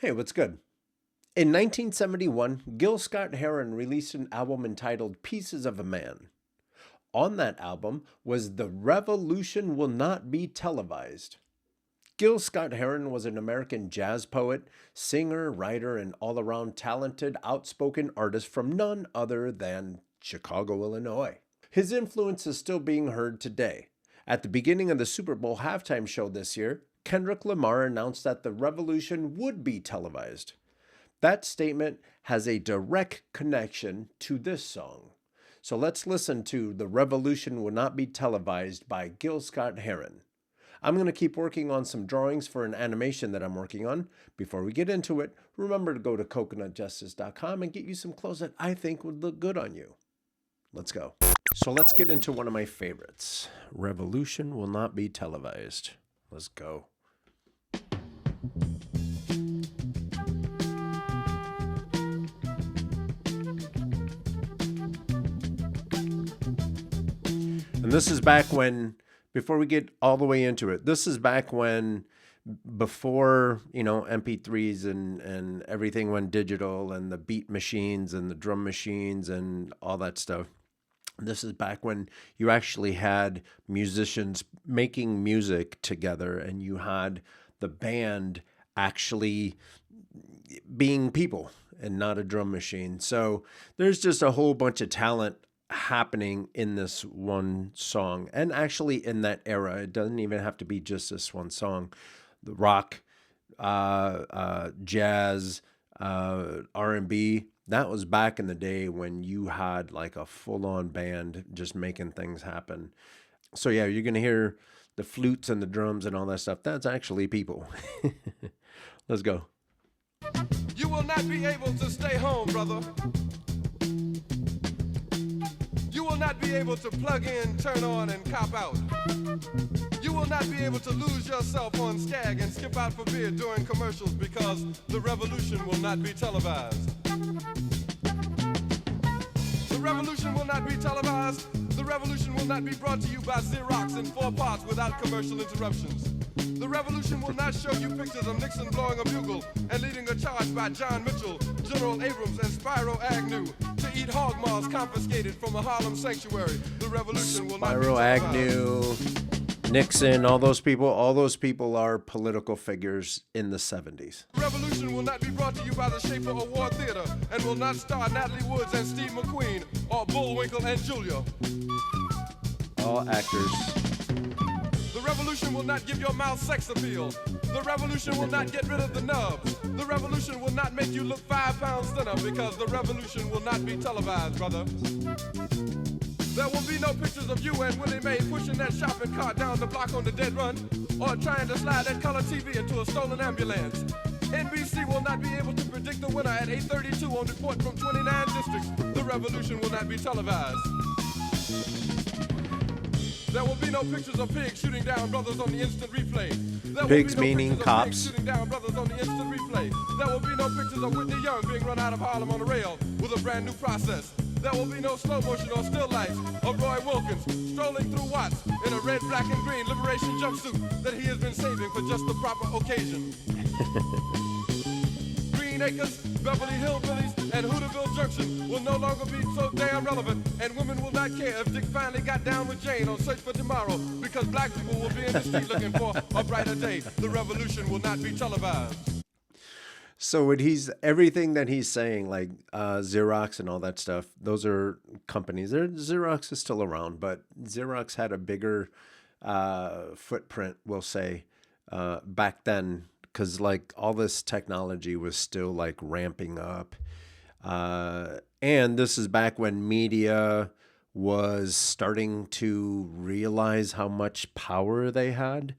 Hey, what's good? In 1971, Gil Scott-Heron released an album entitled Pieces of a Man. On that album was The Revolution Will Not Be Televised. Gil Scott-Heron was an American jazz poet, singer, writer, and all around talented, outspoken artist from none other than Chicago, Illinois. His influence is still being heard today. At the beginning of the Super Bowl halftime show this year, Kendrick Lamar announced that the revolution would be televised. That statement has a direct connection to this song. So let's listen to The Revolution Will Not Be Televised by Gil Scott-Heron. I'm going to keep working on some drawings for an animation that I'm working on. Before we get into it, remember to go to coconutjustice.com and get you some clothes that I think would look good on you. Let's go. So let's get into one of my favorites. Revolution Will Not Be Televised. Let's go. And this is back when, before we get all the way into it, this is back when, before, MP3s and everything went digital and the beat machines and the drum machines and all that stuff. This is back when you actually had musicians making music together and you had the band actually being people and not a drum machine. So there's just a whole bunch of talent happening in this one song, and actually in that era. It doesn't even have to be just this one song. The rock, jazz, R&B, that was back in the day when you had like a full-on band just making things happen. So yeah, you're gonna hear the flutes and the drums and all that stuff. That's actually people. Let's go. You will not be able to stay home, brother. You will not be able to plug in, turn on, and cop out. You will not be able to lose yourself on Skag and skip out for beer during commercials because the revolution will not be televised. The revolution will not be televised. The revolution will not be brought to you by Xerox in 4 parts without commercial interruptions. The revolution will not show you pictures of Nixon blowing a bugle and leading a charge by John Mitchell, General Abrams, and Spyro Agnew to eat hog maws confiscated from a Harlem sanctuary. The revolution will not be Spyro televised. Agnew, Nixon, all those people are political figures in the 70s. The revolution will not be brought to you by the Schaefer Award Theater and will not star Natalie Woods and Steve McQueen or Bullwinkle and Julia. All actors. The revolution will not give your mouth sex appeal. The revolution will not get rid of the nubs. The revolution will not make you look 5 pounds thinner because the revolution will not be televised, brother. There will be no pictures of you and Willie Mae pushing that shopping cart down the block on the dead run or trying to slide that color TV into a stolen ambulance. NBC will not be able to predict the winner at 8:32 on report from 29 districts. The revolution will not be televised. There will be no pictures of pigs shooting down brothers on the instant replay. There Pigs will be no meaning pictures of cops. pigs shooting down brothers on the instant replay. There will be no pictures of Whitney Young being run out of Harlem on a rail with a brand new process. There will be no slow motion or still lights of Roy Wilkins strolling through Watts in a red, black, and green liberation jumpsuit that he has been saving for just the proper occasion. Green Acres, Beverly Hillbillies, and Hooterville Junction will no longer be so damn relevant, and women will not care if Dick finally got down with Jane on Search for Tomorrow, because black people will be in the street looking for a brighter day. The revolution will not be televised. So what everything that he's saying, like Xerox and all that stuff, those are companies. Xerox is still around, but Xerox had a bigger footprint, we'll say, back then, because like all this technology was still like ramping up. And this is back when media was starting to realize how much power they had,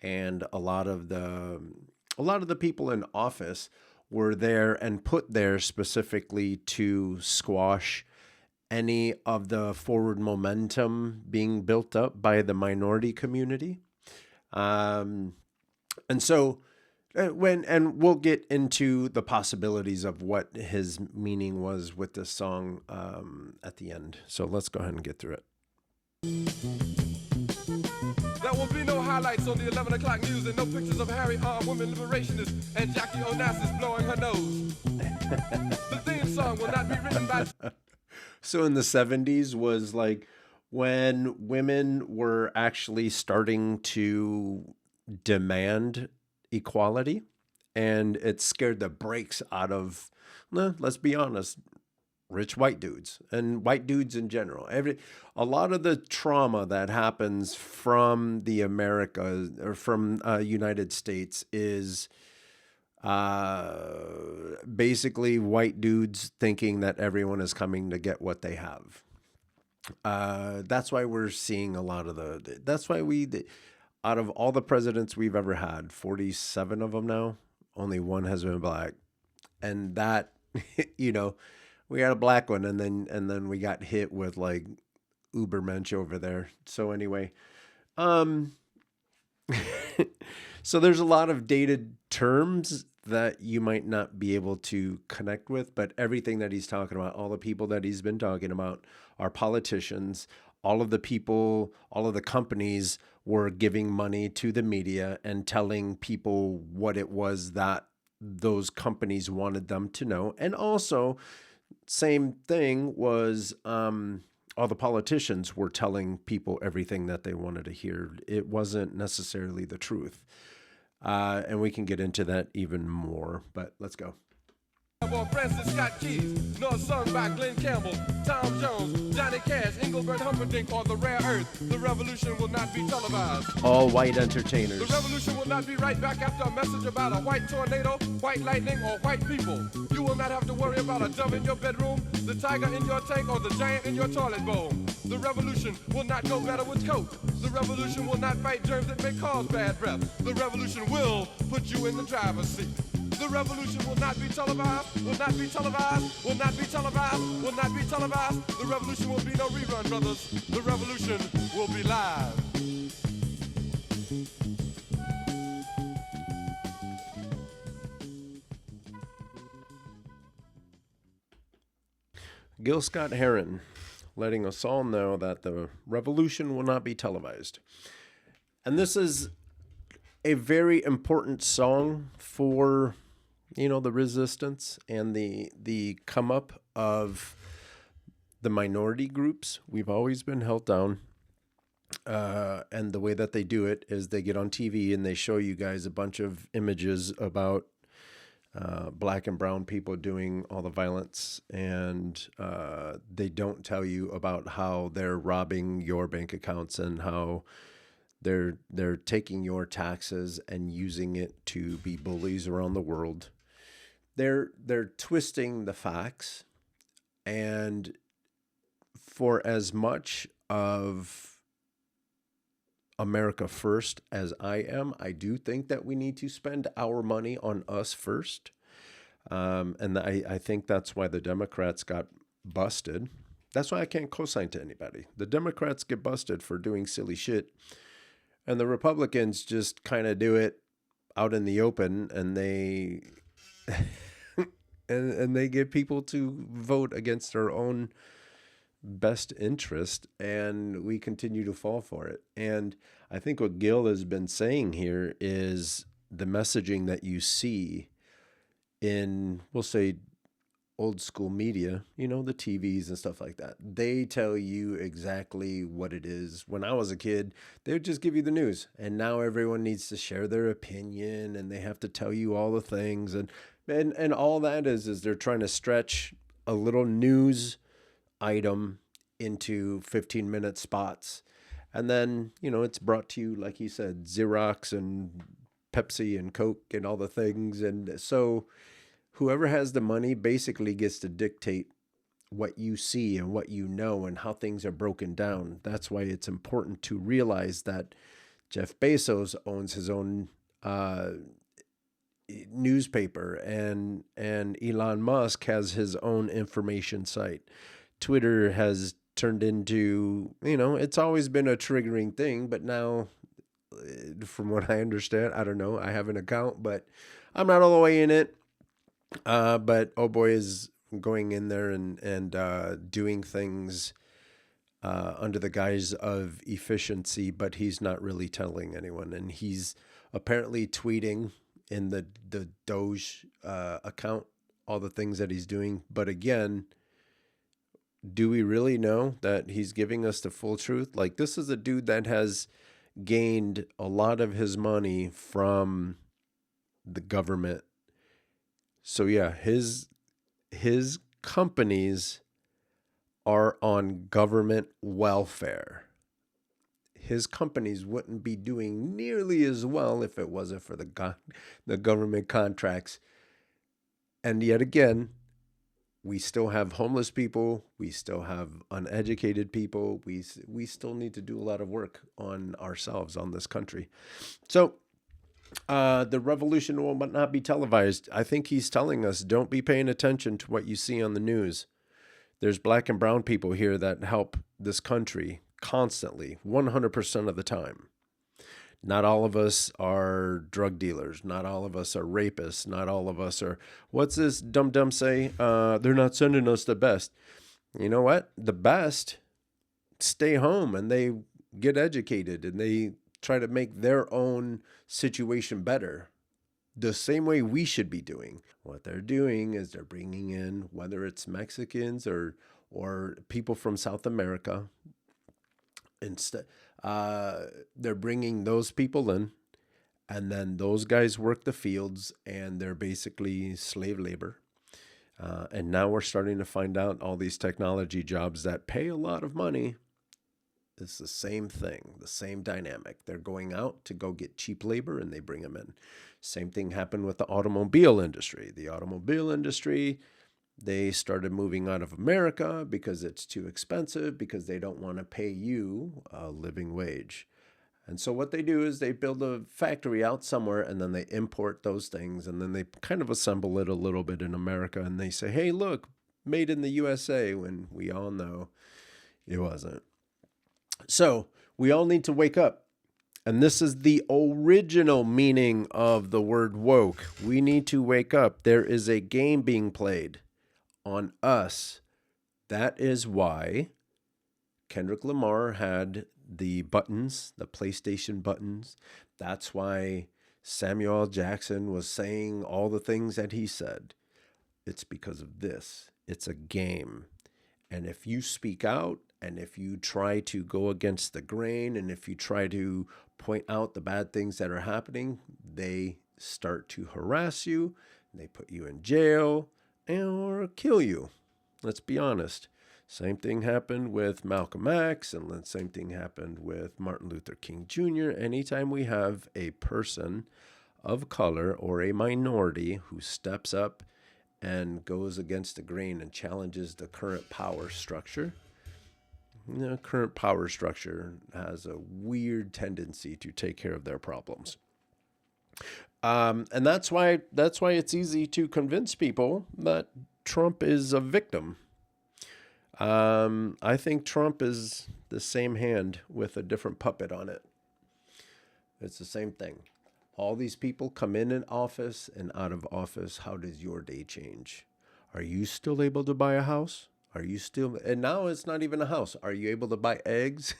and a lot of the people in office were there and put there specifically to squash any of the forward momentum being built up by the minority community. And so and we'll get into the possibilities of what his meaning was with this song at the end. So let's go ahead and get through it. There will be no highlights on the 11 o'clock news and no pictures of Harry armed women liberationists and Jackie Onassis blowing her nose. The theme song will not be written by... So in the 70s was like when women were actually starting to demand equality, and it scared the brakes out of, let's be honest, rich white dudes and white dudes in general. A lot of the trauma that happens from the Americas or from United States is basically white dudes thinking that everyone is coming to get what they have. That's why we're seeing a lot of that's why out of all the presidents we've ever had, 47 of them now, only one has been black. And that, we had a black one, and then we got hit with like Ubermensch over there. So anyway, so there's a lot of dated terms that you might not be able to connect with, but everything that he's talking about, all the people that he's been talking about are politicians. All of the people, all of the companies were giving money to the media and telling people what it was that those companies wanted them to know. And also, same thing was all the politicians were telling people everything that they wanted to hear. It wasn't necessarily the truth. And we can get into that even more, but let's go. Francis Scott Keys, nor sung by Glenn Campbell, Tom Jones, Johnny Cash, Engelbert Humperdinck, or The Rare Earth. The revolution will not be televised. All white entertainers. The revolution will not be right back after a message about a white tornado, white lightning, or white people. You will not have to worry about a dove in your bedroom, the tiger in your tank, or the giant in your toilet bowl. The revolution will not go better with Coke. The revolution will not fight germs that may cause bad breath. The revolution will put you in the driver's seat. The revolution will not be televised, will not be televised, will not be televised, will not be televised. The revolution will be no rerun, brothers. The revolution will be live. Gil Scott-Heron letting us all know that the revolution will not be televised. And this is a very important song for the resistance and the come up of the minority groups. We've always been held down. And the way that they do it is they get on TV and they show you guys a bunch of images about black and brown people doing all the violence. And they don't tell you about how they're robbing your bank accounts and how they're taking your taxes and using it to be bullies around the world. They're twisting the facts, and for as much of America first as I am, I do think that we need to spend our money on us first. And I think that's why the Democrats got busted. That's why I can't co-sign to anybody. The Democrats get busted for doing silly shit, and the Republicans just kind of do it out in the open, and they and they get people to vote against their own best interest, and we continue to fall for it. And I think what Gil has been saying here is the messaging that you see in, we'll say, old school media, the TVs and stuff like that. They tell you exactly what it is. When I was a kid, they would just give you the news, and now everyone needs to share their opinion, and they have to tell you all the things, and all that is they're trying to stretch a little news item into 15-minute spots, and then it's brought to you, like he said, Xerox and Pepsi and Coke and all the things, and so whoever has the money basically gets to dictate what you see and what you know and how things are broken down. That's why it's important to realize that Jeff Bezos owns his own newspaper, and Elon Musk has his own information site. Twitter has turned into, it's always been a triggering thing, but now, from what I understand, I don't know, I have an account, but I'm not all the way in it. But oh boy is going in there and doing things under the guise of efficiency, but he's not really telling anyone. And he's apparently tweeting in the Doge account all the things that he's doing. But again, do we really know that he's giving us the full truth? Like, this is a dude that has gained a lot of his money from the government. So yeah, his companies are on government welfare. His companies wouldn't be doing nearly as well if it wasn't for the government contracts. And yet again, we still have homeless people. We still have uneducated people. We still need to do a lot of work on ourselves, on this country. So the revolution will not be televised. I think he's telling us, don't be paying attention to what you see on the news. There's black and brown people here that help this country constantly, 100% of the time. Not all of us are drug dealers. Not all of us are rapists. Not all of us are, what's this dum-dum say? They're not sending us the best. You know what? The best stay home and they get educated and they try to make their own situation better. The same way we should be doing. What they're doing is they're bringing in, whether it's Mexicans or people from South America, instead, they're bringing those people in, and then those guys work the fields, and they're basically slave labor. And now we're starting to find out all these technology jobs that pay a lot of money. It's the same thing, the same dynamic. They're going out to go get cheap labor, and they bring them in. Same thing happened with the automobile industry. The automobile industry, they started moving out of America because it's too expensive, because they don't want to pay you a living wage. And so what they do is they build a factory out somewhere, and then they import those things, and then they kind of assemble it a little bit in America, and they say, hey, look, made in the USA, when we all know it wasn't. So we all need to wake up. And this is the original meaning of the word woke. We need to wake up. There is a game being played on us. That is why Kendrick Lamar had the buttons, the PlayStation buttons. That's why Samuel L. Jackson was saying all the things that he said. It's because of this. It's a game. And if you speak out, and if you try to go against the grain, and if you try to point out the bad things that are happening, they start to harass you, and they put you in jail, or kill you. Let's be honest. Same thing happened with Malcolm X, and the same thing happened with Martin Luther King Jr. Anytime we have a person of color or a minority who steps up and goes against the grain and challenges the current power structure, the current power structure has a weird tendency to take care of their problems. And that's why it's easy to convince people that Trump is a victim. I think Trump is the same hand with a different puppet on it. It's the same thing. All these people come in office and out of office. How does your day change? Are you still able to buy a house? Are you still, and now it's not even a house. Are you able to buy eggs?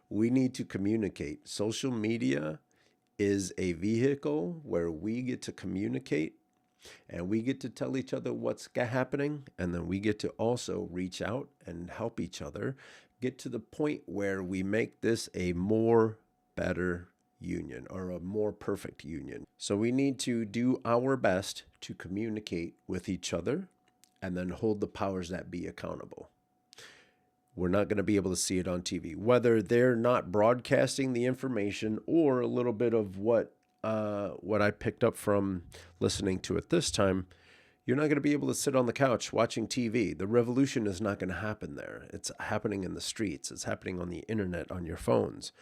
We need to communicate. Social media is a vehicle where we get to communicate, and we get to tell each other what's happening. And then we get to also reach out and help each other get to the point where we make this a more better union, or a more perfect union. So we need to do our best to communicate with each other, and then hold the powers that be accountable. We're not going to be able to see it on TV, whether they're not broadcasting the information, or a little bit of what I picked up from listening to it this time. You're not going to be able to sit on the couch watching TV. The revolution is not going to happen there. It's happening in the streets. It's happening on the internet, on your phones.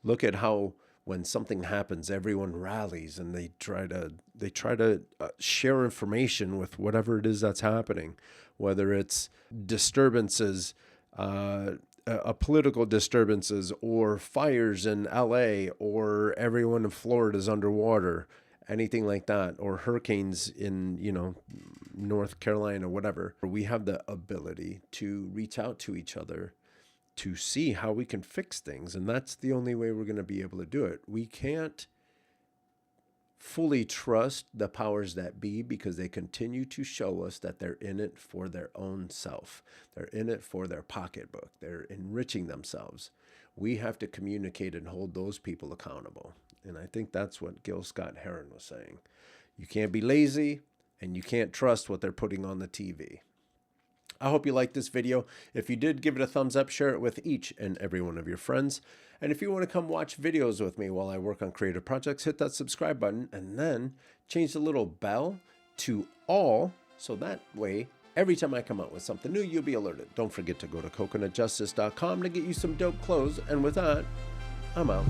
Look at how when something happens, everyone rallies and they try to share information with whatever it is that's happening, whether it's disturbances, political disturbances, or fires in LA, or everyone in Florida is underwater, anything like that, or hurricanes in North Carolina, whatever, we have the ability to reach out to each other to see how we can fix things. And that's the only way we're going to be able to do it. We can't fully trust the powers that be because they continue to show us that they're in it for their own self. They're in it for their pocketbook. They're enriching themselves. We have to communicate and hold those people accountable. And I think that's what Gil Scott-Heron was saying. You can't be lazy and you can't trust what they're putting on the TV. I hope you liked this video. If you did, give it a thumbs up, share it with each and every one of your friends. And if you want to come watch videos with me while I work on creative projects, hit that subscribe button and then change the little bell to all, so that way, every time I come out with something new, you'll be alerted. Don't forget to go to coconutjustice.com to get you some dope clothes. And with that, I'm out.